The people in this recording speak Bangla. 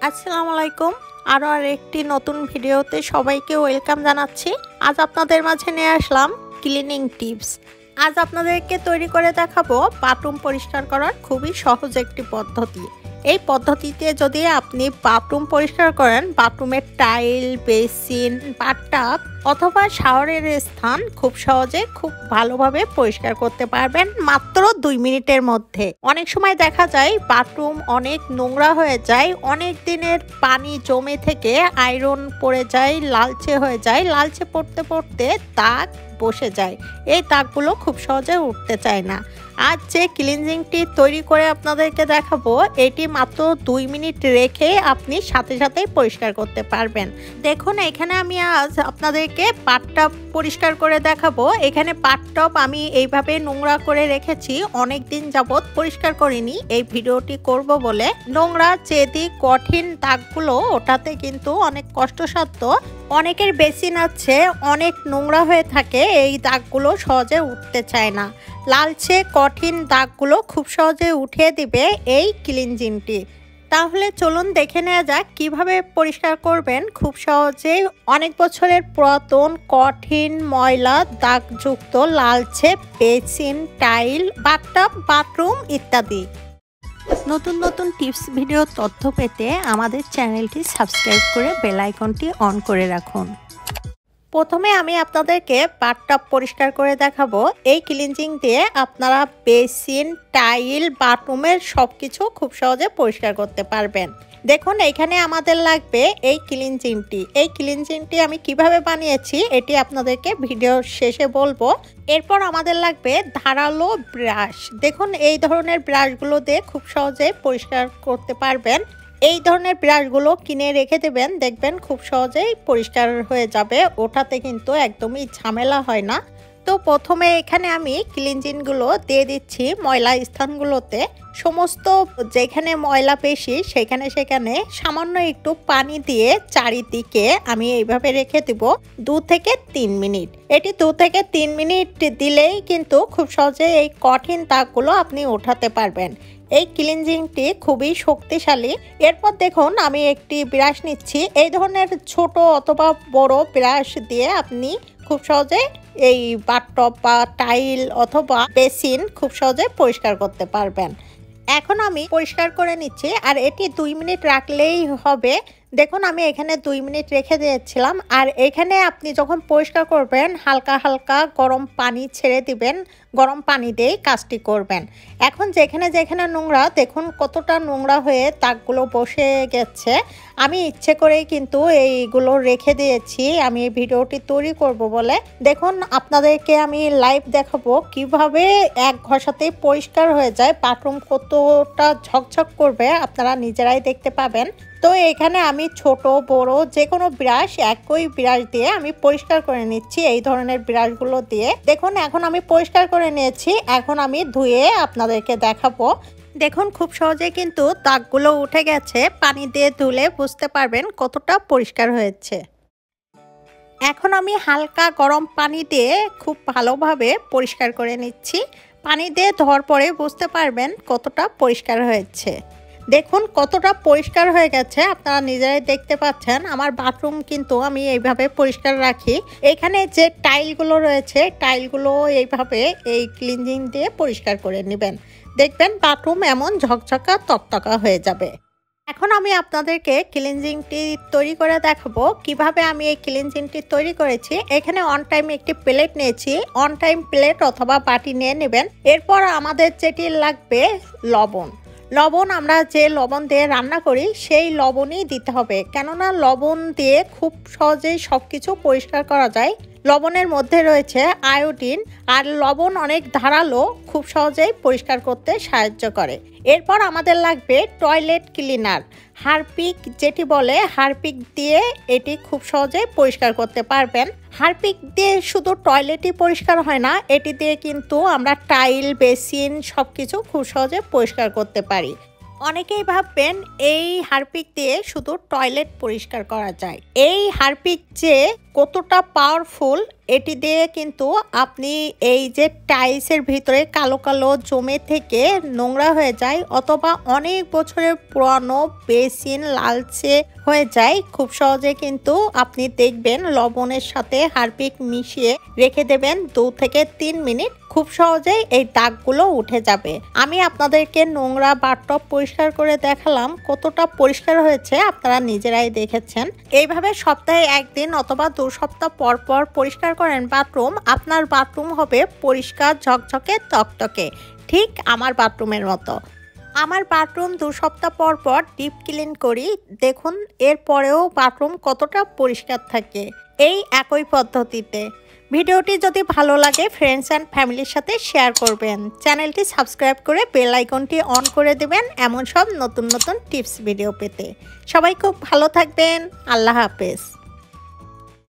আসসালামু আলাইকুম। আরও একটি নতুন ভিডিওতে সবাইকে ওয়েলকাম জানাচ্ছি। আজ আপনাদের মাঝে নিয়ে আসলাম ক্লিনিং টিপস। আজ আপনাদেরকে তৈরি করে দেখাবো বাথরুম পরিষ্কার করার খুবই সহজ একটি পদ্ধতি। এই পদ্ধতিতে যদি আপনি বাথরুম পরিষ্কার করেন, বাথরুমের টাইল, বেসিন, বাথটাব অথবা শাওয়ারের স্থান খুব সহজে খুব ভালোভাবে পরিষ্কার করতে পারবেন মাত্র 2 মিনিটের মধ্যে। অনেক সময় দেখা যায় বাথরুম অনেক নোংরা হয়ে যায়, অনেক দিনের পানি জমে থেকে আয়রন পড়ে যায়, লালচে হয়ে যায়, লালচে পড়তে পড়তে দাগ বসে যায়। এই দাগগুলো খুব সহজে উঠতে চায় না। আজ যে ক্লিনজিংটি তৈরি করে আপনাদেরকে দেখাবো, এটি মাত্র 2 মিনিট রেখে আপনি সাথে সাথেই পরিষ্কার করতে পারবেন। দেখুন, এখানে আমি আজ আপনাদেরকে বাথটব পরিষ্কার করে দেখাবো। এখানে বাথটব আমি এইভাবে নোংরা করে রেখেছি, অনেক দিন যাবত পরিষ্কার করিনি এই ভিডিওটি করব বলে। নোংরা চেদি কঠিন দাগগুলো ওঠাতে কিন্তু অনেক কষ্টসাধ্য। অনেকের বেসিন আছে অনেক নোংরা হয়ে থাকে, এই দাগগুলো সহজে উঠতে চায় না। লালচে কঠিন দাগগুলো খুব সহজে উঠিয়ে দিবে এই ক্লিনজিংটি। তাহলে চলুন দেখে নেওয়া যাক কিভাবে পরিষ্কার করবেন খুব সহজেই অনেক বছরের পুরাতন কঠিন ময়লা দাগযুক্ত লালচে বেসিন, টাইল, বাথটব, বাথরুম ইত্যাদি। নতুন নতুন টিপস ভিডিও তথ্য পেতে আমাদের চ্যানেলটি সাবস্ক্রাইব করে বেল আইকনটি অন করে রাখুন। প্রথমে আমি আপনাদেরকে বাথটব পরিষ্কার করে দেখাবো। এই ক্লিনজিং দিয়ে আপনারা বেসিন, টাইল, বাথরুমের সব কিছু খুব সহজে পরিষ্কার করতে পারবেন। দেখুন, এখানে আমাদের লাগবে এই ক্লিনজিংটি। এই ক্লিনজিংটি আমি কিভাবে বানিয়েছি এটি আপনাদেরকে ভিডিওর শেষে বলবো। এরপর আমাদের লাগবে ধারালো ব্রাশ। দেখুন, এই ধরনের ব্রাশগুলো দিয়ে খুব সহজে পরিষ্কার করতে পারবেন। এই ধরনের ব্রাশগুলো কিনে রেখে দেবেন, দেখবেন খুব সহজেই পরিষ্কার হয়ে যাবে, ওঠাতে কিন্তু একদমই ঝামেলা হয় না। তো প্রথমে এখানে আমি ক্লিনজিংগুলো দিয়ে দিচ্ছি ময়লা স্থানগুলোতে। সমস্ত যেখানে ময়লা বেশি সেখানে সামান্য একটু পানি দিয়ে চারিদিকে আমি এইভাবে রেখে দিব 2 থেকে 3 মিনিট। এটি 2 থেকে 3 মিনিট দিলেই কিন্তু খুব সহজে এই কঠিন দাগগুলো আপনি ওঠাতে পারবেন। এই ক্লিনজিংটি খুবই শক্তিশালী। এরপর দেখুন, আমি একটি ব্রাশ নিচ্ছি। এই ধরনের ছোট অথবা বড় ব্রাশ দিয়ে আপনি খুব সহজে এই বাথটব বা টাইল অথবা বেসিন খুব সহজে পরিষ্কার করতে পারবেন। এখন আমি পরিষ্কার করে নিচ্ছি, আর এটি 2 মিনিট রাখলেই হবে। দেখুন, আমি এখানে 2 মিনিট রেখে দিয়েছিলাম। আর এখানে আপনি যখন পরিষ্কার করবেন হালকা হালকা গরম পানি ছেড়ে দিবেন, গরম পানি দিয়েই কাজটি করবেন। এখন যেখানে নোংরা, দেখুন কতটা নোংরা হয়ে দাগগুলো বসে গেছে। আমি ইচ্ছে করেই কিন্তু এইগুলো রেখে দিয়েছি, আমি এই ভিডিওটি তৈরি করব বলে। দেখুন, আপনাদেরকে আমি লাইভ দেখাবো কিভাবে এক ঘষাতেই পরিষ্কার হয়ে যায়। বাথরুম কতটা ঝকঝক করবে আপনারা নিজেরাই দেখতে পাবেন। তো এখানে আমি ছোট বড় যে কোনো ব্রাশ, একই ব্রাশ দিয়ে আমি পরিষ্কার করে নিচ্ছি এই ধরনের ব্রাশগুলো দিয়ে। দেখুন, এখন আমি পরিষ্কার করে নিয়েছি, এখন আমি ধুয়ে আপনাদেরকে দেখাবো। দেখুন, খুব সহজে কিন্তু দাগগুলো উঠে গেছে। পানি দিয়ে ধুলে বুঝতে পারবেন কতটা পরিষ্কার হয়েছে। এখন আমি হালকা গরম পানি দিয়ে খুব ভালোভাবে পরিষ্কার করে নিচ্ছি। পানি দিয়ে ধোয়ার পরে বুঝতে পারবেন কতটা পরিষ্কার হয়েছে। দেখুন কতটা পরিষ্কার হয়ে গেছে, আপনারা নিজেরাই দেখতে পাচ্ছেন। আমার বাথরুম কিন্তু আমি এইভাবে পরিষ্কার রাখি। এখানে যে টাইলগুলো রয়েছে টাইলগুলো এইভাবে এই ক্লিনজিং দিয়ে পরিষ্কার করে নেবেন, দেখবেন বাথরুম এমন ঝকঝকা তকতকা হয়ে যাবে। এখন আমি আপনাদেরকে ক্লিনজিংটি তৈরি করে দেখাবো কিভাবে আমি এই ক্লিনজিংটি তৈরি করেছি। এখানে অন টাইম একটি প্লেট নিয়েছি, অন টাইম প্লেট অথবা বাটি নিয়ে নেবেন। এরপর আমাদের যেটি লাগবে লবণ। আমরা যে লবণ দিয়ে রান্না করি সেই লবণই দিতে হবে, কেননা লবণ দিয়ে খুব সহজেই সব কিছু পরিষ্কার করা যায়। লবণের মধ্যে রয়েছে আয়োডিন, আর লবণ অনেক ধারালো, খুব সহজেই পরিষ্কার করতে সাহায্য করে। এরপর আমাদের লাগবে টয়লেট ক্লিনার, হারপিক যেটি বলে। হারপিক দিয়ে এটি খুব সহজেই পরিষ্কার করতে পারবেন। হারপিক দিয়ে শুধু টয়লেটই পরিষ্কার হয় না, এটি দিয়ে কিন্তু আমরা টাইল, বেসিন সব কিছু খুব সহজে পরিষ্কার করতে পারি। অনেকেই ভাববেন এই হারপিক দিয়ে শুধু টয়লেট পরিষ্কার করা যায়। এই হারপিক যে কতটা পাওয়ারফুল এটি দিয়ে কিন্তু আপনি এই যে টাইলসের ভিতরে কালো কালো জমে থেকে নোংরা হয়ে যায় অথবা অনেক বছরের পুরানো বেসিন লালচে হয়ে যায়, খুব সহজে কিন্তু আপনি দেখবেন লবণের সাথে হারপিক মিশিয়ে রেখে দেবেন 2 থেকে 3 মিনিট, খুব সহজেই এই দাগগুলো উঠে যাবে। আমি আপনাদেরকে নোংরা বাথটব পরিষ্কার করে দেখালাম, কতটা পরিষ্কার হয়েছে আপনারা নিজেরাই দেখেছেন। এইভাবে সপ্তাহে 1 দিন অথবা 2 সপ্তাহ পর পর পরিষ্কার করেন বাথরুম, আপনার বাথরুম হবে পরিষ্কার ঝকঝকে তকতকে, ঠিক আমার বাথরুমের মতো। আমার বাথরুম 2 সপ্তাহ পর পর ডিপ ক্লিন করি, দেখুন এরপরেও বাথরুম কতটা পরিষ্কার থাকে এই একই পদ্ধতিতে। ভিডিওটি যদি ভালো লাগে ফ্রেন্ডস অ্যান্ড ফ্যামিলির সাথে শেয়ার করবেন, চ্যানেলটি সাবস্ক্রাইব করে বেল আইকনটি অন করে দেবেন এমন সব নতুন নতুন টিপস ভিডিও পেতে। সবাই খুব ভালো থাকবেন, আল্লাহ হাফেজ।